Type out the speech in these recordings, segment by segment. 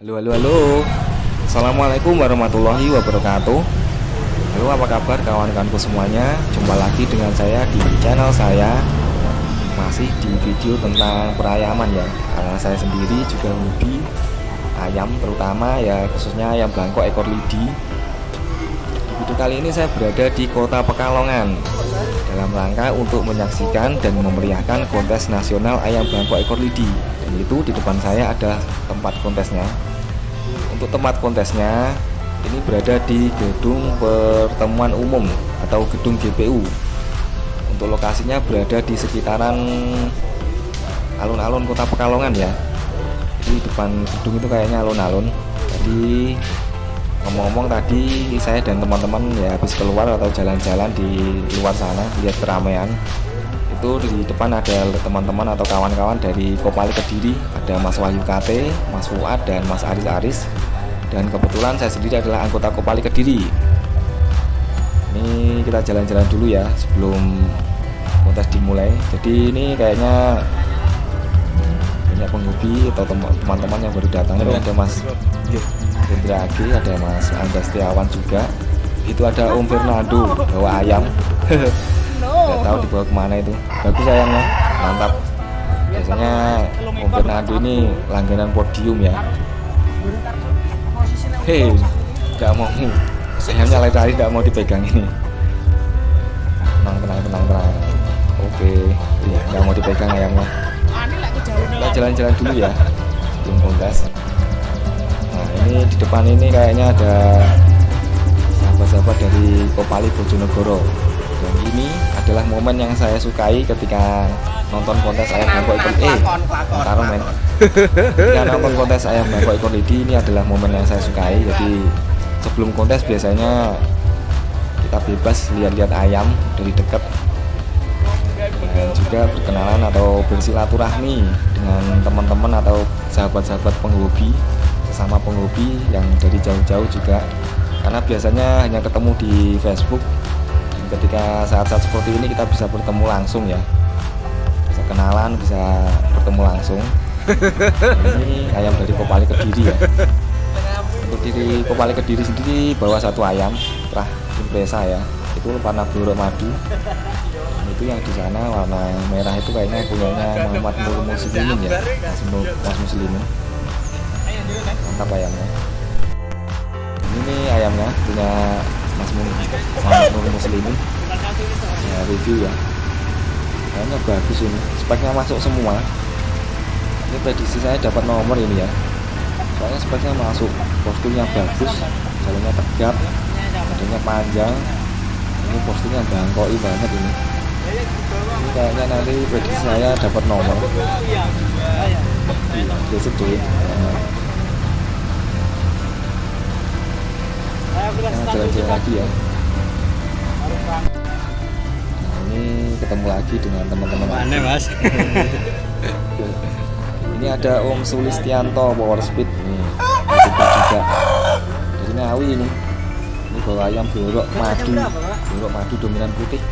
Halo, halo, halo. Assalamualaikum warahmatullahi wabarakatuh. Halo, apa kabar kawan-kawanku semuanya? Jumpa lagi dengan saya di channel saya. Masih di video tentang perayaman ya. Karena saya sendiri juga hobi ayam, terutama ya khususnya ayam bangkok ekor lidi. Di video kali ini saya berada di Kota Pekalongan dalam rangka untuk menyaksikan dan memeriahkan kontes nasional ayam bangkok ekor lidi. Dan itu di depan saya ada tempat kontesnya. Untuk tempat kontesnya ini berada di gedung pertemuan umum atau gedung GPU. Untuk lokasinya berada di sekitaran alun-alun Kota Pekalongan ya. Di depan gedung itu kayaknya alun-alun. Jadi ngomong-ngomong tadi saya dan teman-teman ya habis keluar atau jalan-jalan di luar sana lihat keramaian. Itu di depan ada teman-teman atau kawan-kawan dari Kopali Kediri, ada Mas Wahyu KT, Mas Fuad dan Mas Aris Aris. Dan kebetulan saya sendiri adalah anggota Kopali Kediri. Ini kita jalan-jalan dulu ya sebelum kontes dimulai. Jadi ini kayaknya banyak penghobi atau teman-teman yang baru datang. Ini ada Mas Hendra Agi, ada Mas Angga Setiawan juga. Itu ada Om Fernando bawa ayam. Nggak tahu dibawa kemana itu. Bagus ayamnya, mantap. Biasanya Om Fernando ini langganan podium ya. Hei, nggak mau. Ayamnya lari-lari nggak mau dipegang ini. Tenang. Oke, ya nggak mau dipegang ayamnya. Kita jalan-jalan dulu ya sebelum kontes. Nah ini di depan ini kayaknya ada sahabat-sahabat dari Kopali Bojonegoro. Dan ini adalah momen yang saya sukai ketika nonton kontes ayam bangkok ekor ketika nonton kontes ayam bangkok ekor lidi. Ini adalah momen yang saya sukai. Jadi sebelum kontes biasanya kita bebas lihat-lihat ayam dari dekat dan juga berkenalan atau bersilaturahmi dengan teman-teman atau sahabat-sahabat penghobi, sesama penghobi yang dari jauh-jauh juga, karena biasanya hanya ketemu di Facebook. Ketika saat-saat seperti ini kita bisa bertemu langsung ya, bisa kenalan, bisa bertemu langsung. Ini ayam dari Kopali Kediri ya. Untuk diri Kopali Kediri sendiri bawa satu ayam Trah Impresa ya, itu warna blorok madu. Itu yang di sana warna merah itu kayaknya punyanya Muhammad Nur Muslimin ya, Mas Muslimin. Mantap ayamnya. Ini ayamnya punya Muhammad Nur Muslimin ya, review ya. Kayaknya bagus ini, speknya masuk semua. Ini prediksi saya dapat nomor ini ya, soalnya speknya masuk, posturnya bagus, jalannya tegap, badannya panjang. Ini posturnya bangkoi banget ini. Ini kayaknya nanti prediksi saya dapat nomor. Besok cuy. Nah, jalan-jalan lagi ya. Nah, ini ketemu lagi dengan teman-teman. Mana mas? Ini ada Om Sulistianto Power Speed nih. Ada juga dari Ngawi ini. Ini bawa ayam blorok madu dominan putih.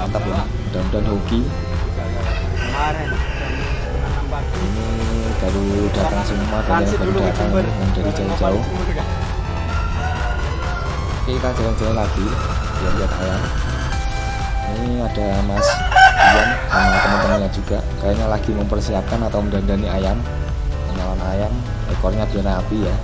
Mantap ya, mudah-mudahan hoki. Ini baru datang semua, dan yang baru datang yang dari jauh-jauh. Oke, kita jalan-jalan lagi lihat ayam. Ini ada Mas Dian sama teman-temannya juga, kayaknya lagi mempersiapkan atau mendandani ayam, penyalan ayam, ekornya biar rapi ya.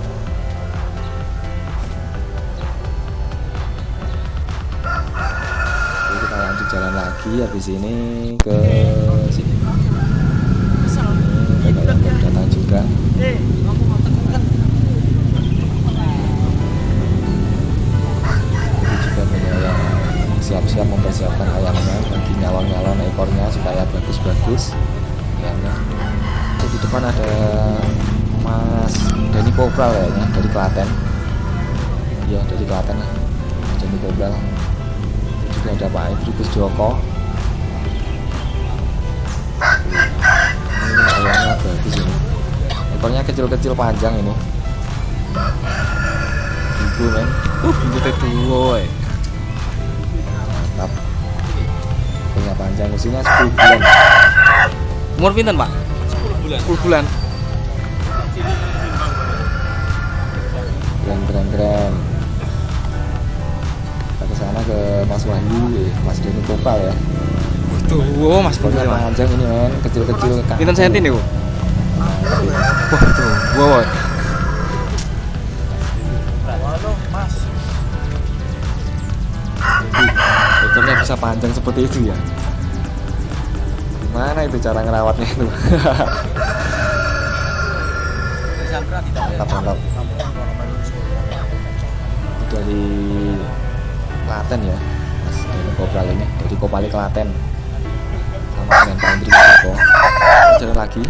Jalan lagi habis ini ke sini. Ini banyak yang datang juga. Ini juga banyak yang siap-siap mempersiapkan ayamnya, lagi nyalon-nyalon ekornya supaya bagus-bagus. Ayamnya. Di depan ada Mas Dani Kopral kayaknya dari Klaten. Iya dari Klaten ya. Dani Kopral. Juga ada Pak Idris Joko. Ini ayamnya bagus ini, ekornya kecil-kecil panjang ini. Ibu men, buntutnya tua. Mantap, ekornya panjang, usianya 10 bulan. Umur pinten pak? 10 bulan. keren. Kita ke sana ke Mas Wahyu, Mas Doni Kopal ya. Tuh, wow, Mas Pokoknya panjang ini men, kecil-kecil. Pinten senti niku? Wah, tuh, wow. Ekornya bisa panjang seperti itu ya. Gimana itu cara ngerawatnya itu? Mantap. Dari Klaten ya, Mas dari Kopral ini, dari Kopali Klaten, sama dengan Pak Hendrik Joko. Jalan lagi.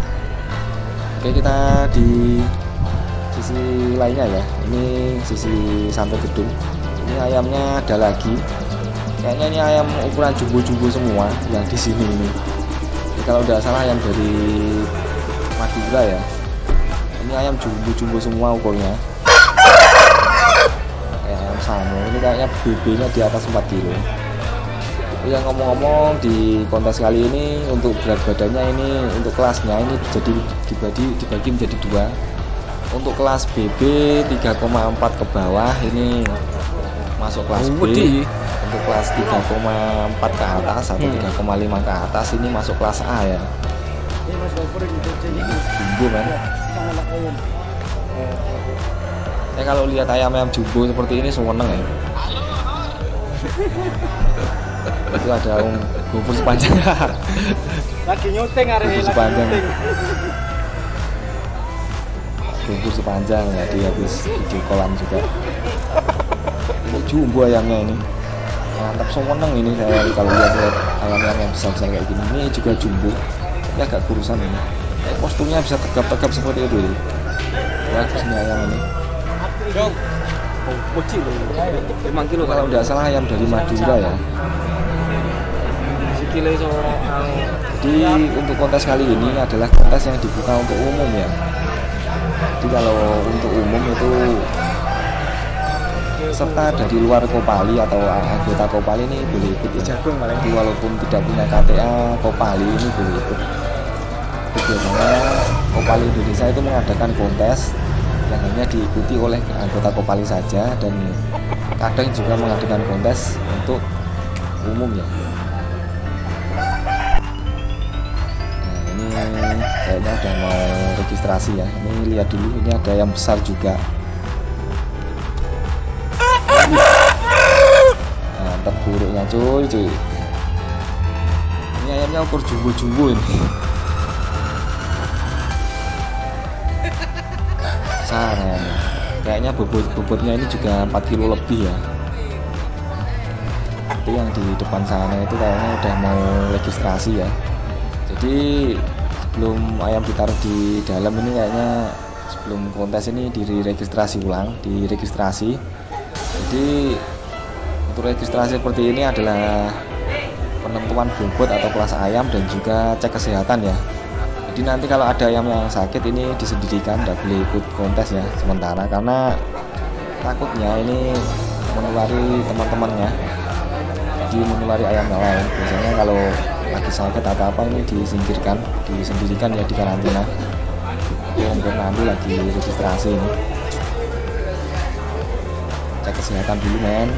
Oke, kita di sisi lainnya ya. Ini sisi Santo Gedung. Ini ayamnya ada lagi. Kayaknya ini ayam ukuran jumbo-jumbo semua yang di sini ini. Jadi kalau udah salah ayam dari Madura ya. Ini ayam jumbo-jumbo semua ukurnya. Kayak ayam Samo. Ini kayaknya BB-nya di atas 4 kilo. Yang ngomong-ngomong di kontes kali ini untuk berat badannya ini untuk kelasnya ini jadi dibagi menjadi 2. Untuk kelas BB 3,4 ke bawah ini masuk kelas B. Untuk kelas 3,4 ke atas atau 3,5 ke atas ini masuk kelas A ya. Jumbo kan. Kalau lihat ayam-ayam jumbo seperti ini seneng ya. Itu ada bubur sepanjang. Lagi nyuting hari ini. Bubur sepanjang ya, dia habis video callan juga. Ini jumbo ayamnya ini. Mantap, seneng ini saya kalau lihat ayam-ayam yang besar-besar kayak gini. Ini juga jumbo. Ini agak kurusan ini. Kostumnya bisa tegap-tegap seperti itu ya. Bagus ini ayam ini. Kecil 5 kilo kalau tidak salah ayam dari Madura ya. Jadi untuk kontes kali ini adalah kontes yang dibuka untuk umum ya. Jadi kalau untuk umum itu serta dari luar Kopali atau anggota Kopali ini boleh ikut ya. Jadi walaupun tidak punya KTA Kopali ini boleh ikut. Biasanya Kopali Indonesia itu mengadakan kontes yang hanya diikuti oleh anggota Kopali saja, dan kadang juga mengadakan kontes untuk umum ya. Nah ini kayaknya udah mau registrasi ya. Ini lihat dulu, ini ada yang besar juga. Mantap buruknya cuy. Ini ayamnya ukur jumbo-jumbo ini. Besar, kayaknya bobotnya ini juga 4 kilo lebih ya. Itu yang di depan sana itu kayaknya udah mau registrasi ya. Jadi sebelum ayam ditaruh di dalam ini kayaknya sebelum kontes ini diregistrasi ulang, diregistrasi. Jadi untuk registrasi seperti ini adalah penentuan bobot atau kelas ayam dan juga cek kesehatan ya. Jadi nanti kalau ada ayam yang sakit ini disendirikan, tidak boleh ikut kontes ya sementara, karena takutnya ini menulari teman-temannya, jadi menulari ayam yang lain. Biasanya kalau lagi sakit atau apa ini disendirikan ya, di karantina. Yang Fernando lagi registrasi ini, cek kesehatan dulu men.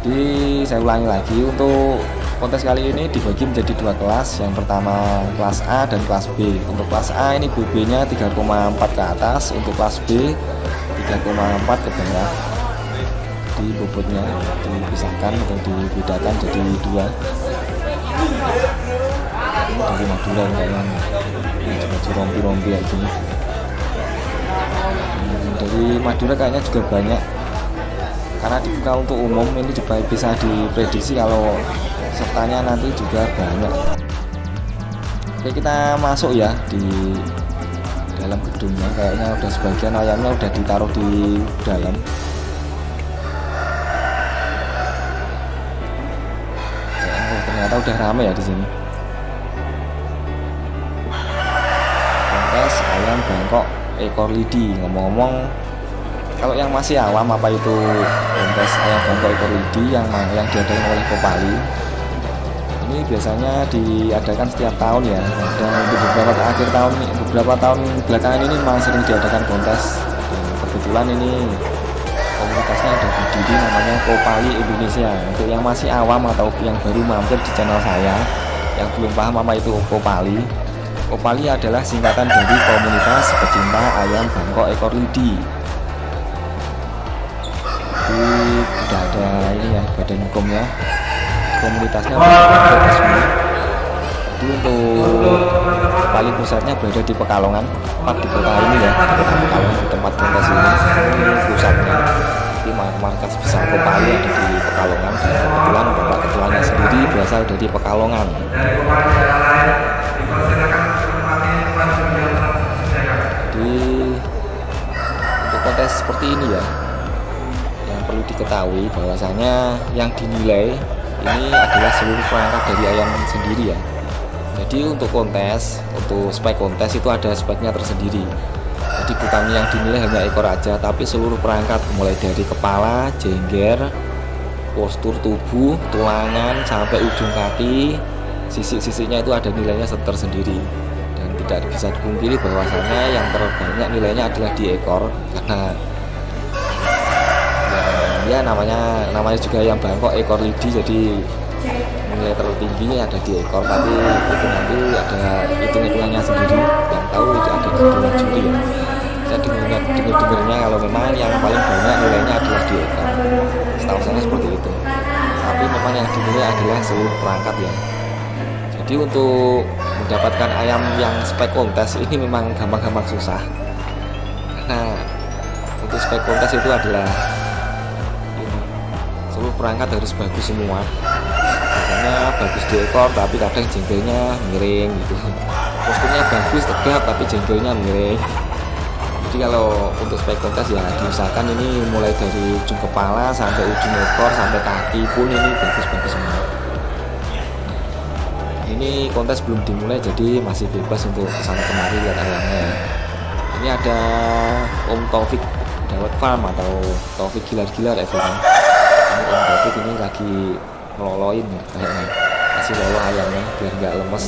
Jadi saya ulangi lagi, untuk kontes kali ini dibagi menjadi 2 kelas. Yang pertama kelas A dan kelas B. Untuk kelas A ini BB-nya 3,4 ke atas, untuk kelas B 3,4 ke bawah. Jadi bobotnya dipisahkan atau dibedakan jadi 2. Ini dari Madura kayaknya. Ini juga rompi-rompi kayak gini. Dari Madura kayaknya juga banyak. Karena dibuka untuk umum, ini juga bisa diprediksi kalau sertanya nanti juga banyak. Oke, kita masuk ya di dalam gedungnya. Kayaknya udah sebagian ayamnya udah ditaruh di dalam. Ternyata udah rame ya di sini. Kontes ayam Bangkok ekor lidi. Ngomong-ngomong, kalau yang masih awam apa itu kontes ayam Bangkok ekor lidi yang diadakan oleh Kopali, ini biasanya diadakan setiap tahun ya, dan untuk beberapa tahun belakangan ini memang sering diadakan kontes. Dan kebetulan ini komunitasnya ada berdiri namanya Kopali Indonesia. Untuk yang masih awam atau yang baru mampir di channel saya yang belum paham apa itu Kopali, Kopali adalah singkatan dari komunitas pecinta ayam Bangkok ekor lidi. Jadi tidak ada ini ya, badan hukumnya, komunitasnya resmi. Jadi untuk paling pusatnya berada di Pekalongan, tepat di kota ini ya, di kota Pekalongan, di tempat kontes ini pusatnya. Di markas besar Kopali ada di Pekalongan, dan kebetulan bapak ketuanya sendiri berasal dari Pekalongan. Jadi untuk kontes seperti ini ya, yang perlu diketahui bahwasanya yang dinilai ini adalah seluruh perangkat dari ayam sendiri ya. Jadi untuk kontes, untuk spek kontes itu ada speknya tersendiri. Jadi bukan yang dinilai hanya ekor aja, tapi seluruh perangkat mulai dari kepala, jengger, postur tubuh, tulangan sampai ujung kaki, sisi-sisinya itu ada nilainya tersendiri. Dan tidak bisa dipungkiri bahwasanya yang terbanyak nilainya adalah di ekor, karena ya namanya juga yang Bangkok ekor lidi, jadi nilai tertinggi ada di ekor, tapi itu nanti ada hitung-hitungannya sendiri, yang tahu itu ada di dalam juri ya. Saya dengar-dengarnya kalau memang yang paling banyak nilainya adalah di ekor, setahu saya seperti itu. Tapi memang yang dinilai adalah seluruh perangkat ya. Jadi untuk mendapatkan ayam yang spek kontes ini memang gampang-gampang susah, karena untuk spek kontes itu adalah seluruh perangkat harus bagus semua. Biasanya bagus di ekor tapi kadang jenggelnya miring gitu, posturnya bagus tegap tapi jenggelnya miring. Jadi kalau untuk spek kontes ya diusahakan ini mulai dari ujung kepala sampai ujung ekor sampai kaki pun ini bagus-bagus semua. Ini kontes belum dimulai, jadi masih bebas untuk kesana kemari lihat ayamnya. Ini ada Om Taufik Dawet Farm atau Taufik Gilar-Gilar everyone. Ini Om Taufik ini lagi ngeloloin ya, kayaknya kasih lolo ayamnya biar nggak lemes.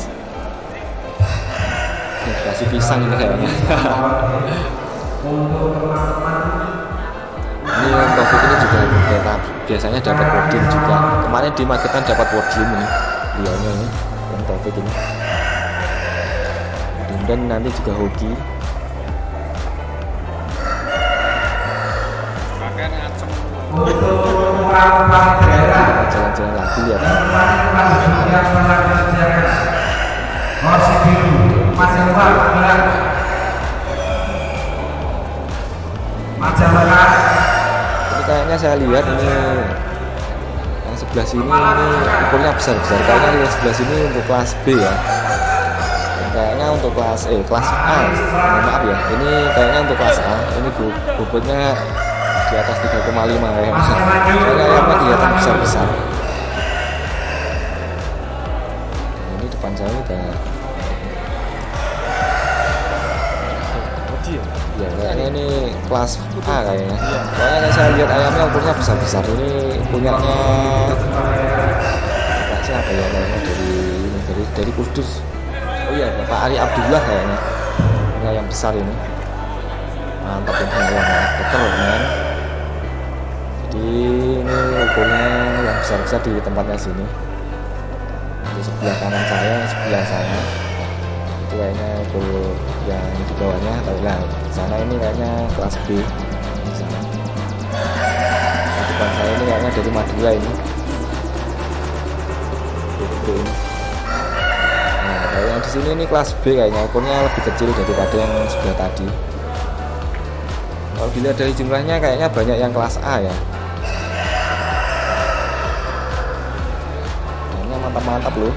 Kasih pisang ini kayaknya. Ini Om Taufik ini juga biasanya dapat podium juga. Kemarin di Magetan dapat podium ini, beliaunya ini Om Taufik ini. Dan nanti juga hoki. Jalan-jalan lagi lihat. Ini kayaknya saya lihat ini yang sebelah sini ini ukurnya besar-besar. Kayaknya yang sebelah sini untuk kelas B ya. Dan kayaknya untuk kelas kelas A. Maaf ya. Ini kayaknya untuk kelas A. Ini bobotnya di atas 3,5 ya. Soalnya ayamnya kelihatan besar-besar. Ini depan saya udah ya, kayaknya ini kelas A kayaknya. Soalnya saya lihat ayamnya ukurnya besar-besar. Ini punyanya Bapak siapa ya, kayaknya dari Kudus. Oh iya, Bapak Ari Abdullah kayaknya. Ini ayam besar ini. Mantap ini ayamnya, betul men. Jadi ini ukurnya yang besar-besar di tempatnya sini. Di sebelah kanan saya, sebelah sana itu kayaknya ukur yang di bawahnya atau lah sana ini kayaknya kelas B di sana. Di depan saya ini kayaknya dari Madura ini. Nah, kalau yang di sini ini kelas B kayaknya ukurnya lebih kecil daripada yang sebelah tadi. Kalau dilihat dari jumlahnya kayaknya banyak yang kelas A ya. Kayaknya mantap-mantap loh.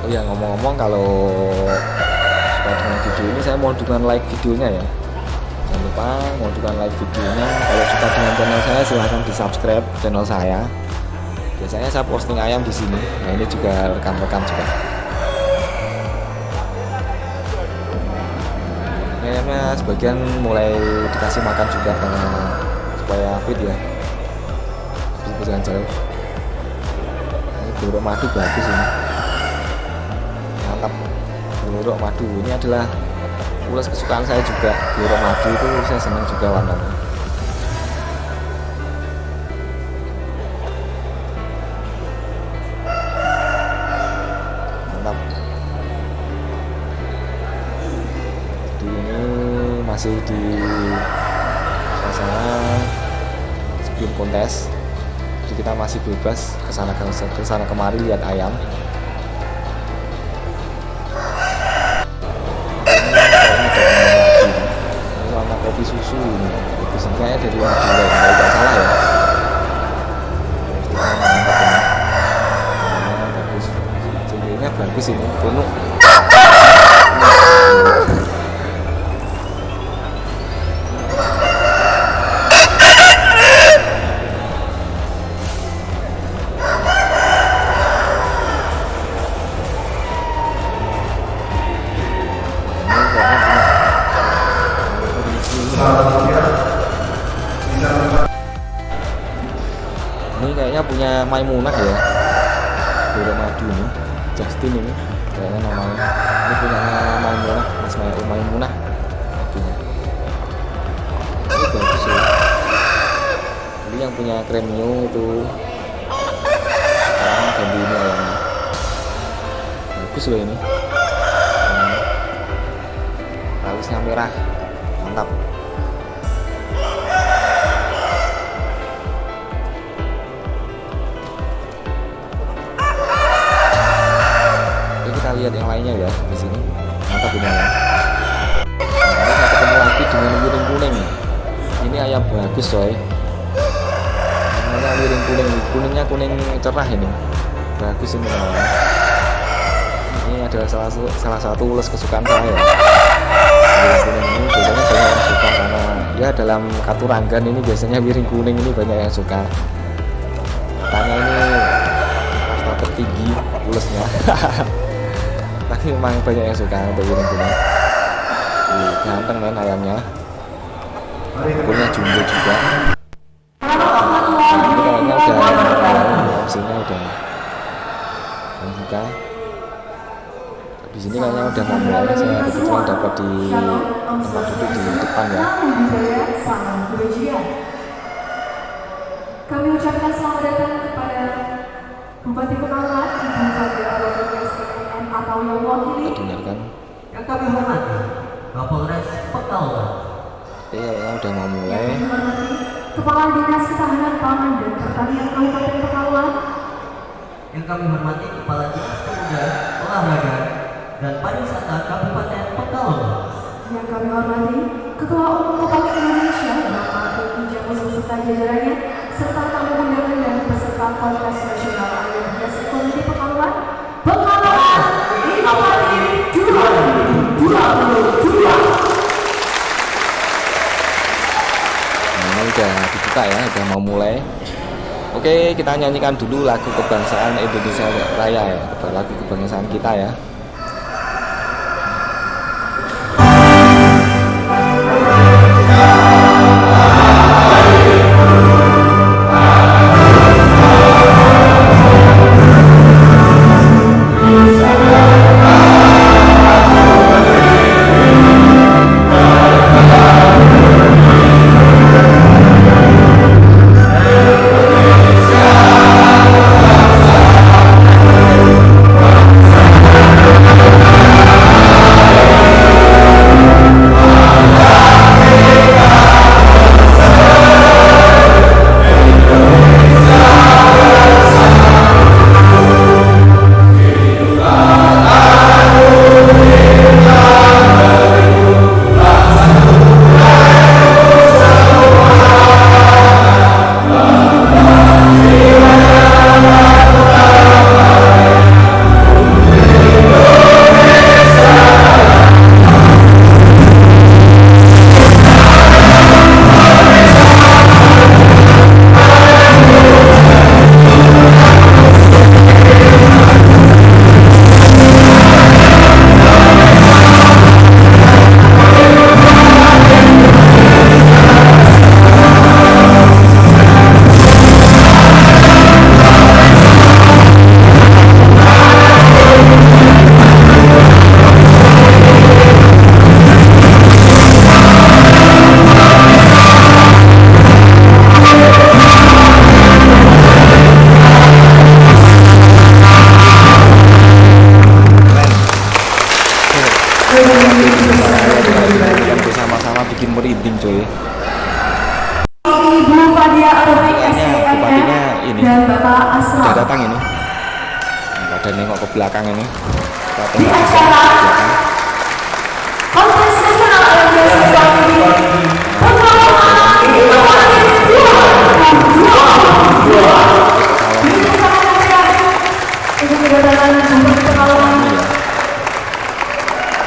Oh ya, ngomong-ngomong, kalau suka dengan video ini saya mau dukungan like videonya ya. Jangan lupa mau dukungan like videonya. Kalau suka dengan channel saya silahkan di subscribe channel saya. Biasanya saya posting ayam di sini. Nah ini juga rekan-rekan juga. Ayamnya sebagian mulai dikasih makan juga karena supaya fit ya. Bisa jalan. Ini burung madu bagus ini. mantap. Gelorok madu ini adalah ulas kesukaan saya juga. Gelorok madu itu saya senang juga warnanya. Mantap. Jadi ini masih di suasana sebelum kontes. Jadi kita masih bebas kesana kemari lihat ayam. Ini warna kopi susu ini. Itu sebenarnya dari Madura kalau tidak salah ya. Mantap ini. Bagus. Cirinya bagus ini. Penuh. Ini kayaknya punya Maimunah ya, Gelorok madu ini, Justin ini kayaknya namanya. Ini punya Maimunah, Mas Maimunah madunya. Ini bagus ya. Ini yang punya Cremio itu sekarang ganti ini ayamnya. Bagus loh ini. Alisnya merah, mantap. Kita lihat yang lainnya ya di sini, mantap ini ya. Nah, ini saya ketemu lagi dengan wiring kuning. Ini ayam bagus coy. Namanya wiring kuning, kuningnya kuning cerah ini, bagus ini namanya. Ini adalah salah satu ulas kesukaan saya. Wiring kuning ini biasanya banyak yang suka karena ya dalam Katuranggan ini biasanya wiring kuning ini banyak yang suka. Katanya ini kasta tertinggi ulasnya. Tapi memang banyak yang suka untuk wiring kuning. Ganteng men ayamnya. Punya jumbo juga. Ini kayaknya udah opsinya udah buka. Di sini kayaknya udah mau mulai. Saya kebetulan dapat di tempat duduk di depan ya. Kami ucapkan selamat datang kepada Bupati Pekalongan, Ibu Fadila SPM atau yang mewakili. Kita dengarkan. Yang kami hormati Kapolres Pekalongan. Iya, yang udah mau mulai. Yang kami hormati Kepala Dinas Ketahanan Pangan dan Pertanian Kabupaten Pekalongan. Yang kami hormati Kepala Dinas Pemuda, Olahraga dan Pariwisata Kabupaten Pekalongan. Yang kami hormati Ketua Umum Republik Indonesia Bapak Tuti Jamus beserta jajarannya, serta tamu undangan dan peserta kontes nasional ayam hias ekonomi Pekalongan. Pekalongan Inovatif 2022. Ini udah dibuka ya, udah mau mulai. Oke, kita nyanyikan dulu lagu kebangsaan Indonesia Raya ya, lagu kebangsaan kita ya. pada nengok ke belakang ini. Kita Di tengok aja acara ke belakang. Kontes Nasional Ayam Hias Ekomedi ini kedatangan jumlah Pekalongan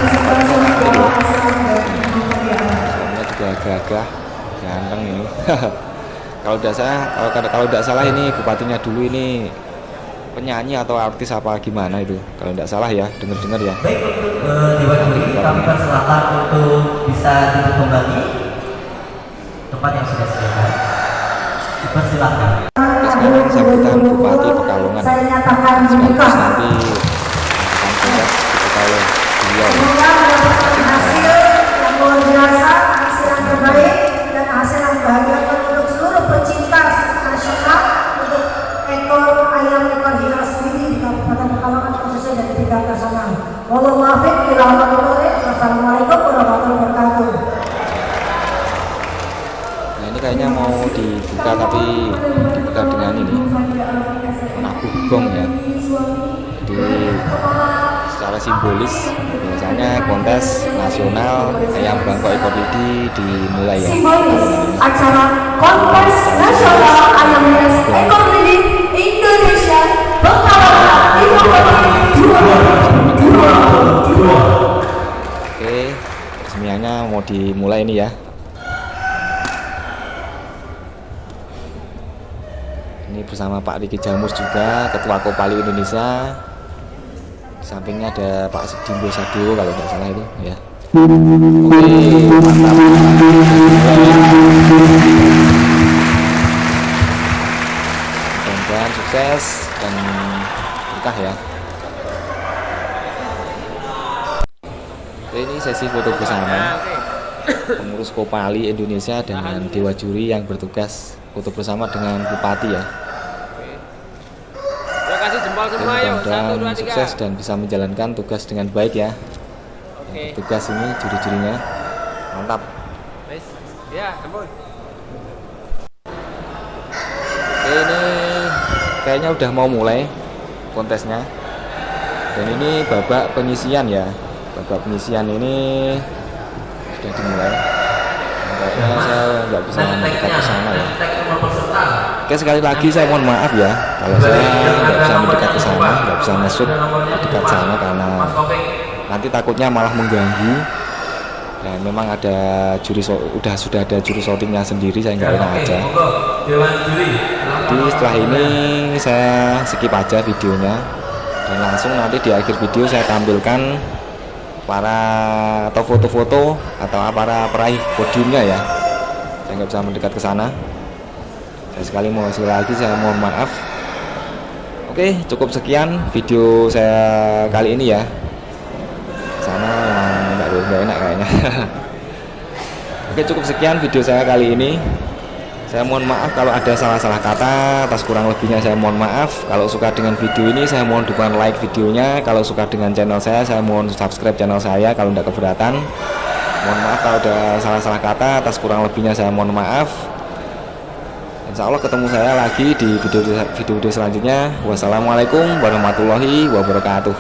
peserta surat doa asal dan Orangnya juga gagah, ganteng ini. Kalau tidak salah ini bupatinya dulu ini penyanyi atau artis apa gimana itu, kalau tidak salah ya, dengar ya. Baik, untuk diwakili kami persilakan untuk bisa duduk kembali tempat yang sudah disediakan. Dipersilakan. Sekarang sambutan Bupati Pekalongan saya nyatakan dibuka. sekaligus nanti akan tugas dibuka oleh beliau. Semoga mendapatkan hasil yang luar biasa, hasil yang terbaik dan hasil yang membahagiakan untuk seluruh pecinta nasional untuk ekor ayam ekor hias ini di Kabupaten Pekalongan khususnya dari tingkat nasional. Wallahu muwaffiq ila aqwamit thoriq. Wassalamualaikum warahmatullahi wabarakatuh. Nah ini kayaknya mau dibuka tapi dibuka dengan ini nabuh gong ya. Jadi secara simbolis biasanya kontes nasional ayam bangkok ekor lidi dimulai ya. Simbolis acara kontes nasional ayam hias ekor lidi Indonesia Pekalongan Oke, resmiannya mau dimulai ini ya. Ini bersama Pak Riki Jamus juga, Ketua Kopali Indonesia. Di sampingnya ada Pak Dimbo Sadewo kalau tidak salah itu ya. Oke, mantap. Mudah-mudahan sukses dan berkah ya. Oke, ini sesi foto bersama pengurus Kopali Indonesia dengan Dewa Juri yang bertugas foto bersama dengan Bupati ya. Ya kasih jempol semua yuk. 1, 2, 3. Sukses dan bisa menjalankan tugas dengan baik ya. Oke. Tugas ini juri-jurinya mantap. Wes. Ya, ampun. Oke, ini kayaknya udah mau mulai kontesnya. Dan ini babak penyisian ya. Babak penyisian ini sudah dimulai. Nampaknya saya nggak bisa mendekat ke sana ya. Oke, sekali lagi saya mohon maaf ya kalau saya nggak bisa mendekat ke sana, nggak bisa masuk dekat sana karena nanti takutnya malah mengganggu. Dan memang ada sudah ada juri sortingnya sendiri, saya nggak enak aja. Jadi setelah ini saya skip aja videonya dan langsung nanti di akhir video saya tampilkan atau foto-foto atau para peraih podiumnya ya. Saya nggak bisa mendekat ke sana. Sekali lagi saya mohon maaf. Oke, cukup sekian video saya kali ini ya. Sana nggak enak kayaknya. Oke, cukup sekian video saya kali ini. Saya mohon maaf kalau ada salah-salah kata, atas kurang lebihnya saya mohon maaf. Kalau suka dengan video ini saya mohon dukungan like videonya. Kalau suka dengan channel saya mohon subscribe channel saya kalau tidak keberatan. Mohon maaf kalau ada salah-salah kata, atas kurang lebihnya saya mohon maaf. Insya Allah ketemu saya lagi di video selanjutnya. Wassalamualaikum warahmatullahi wabarakatuh.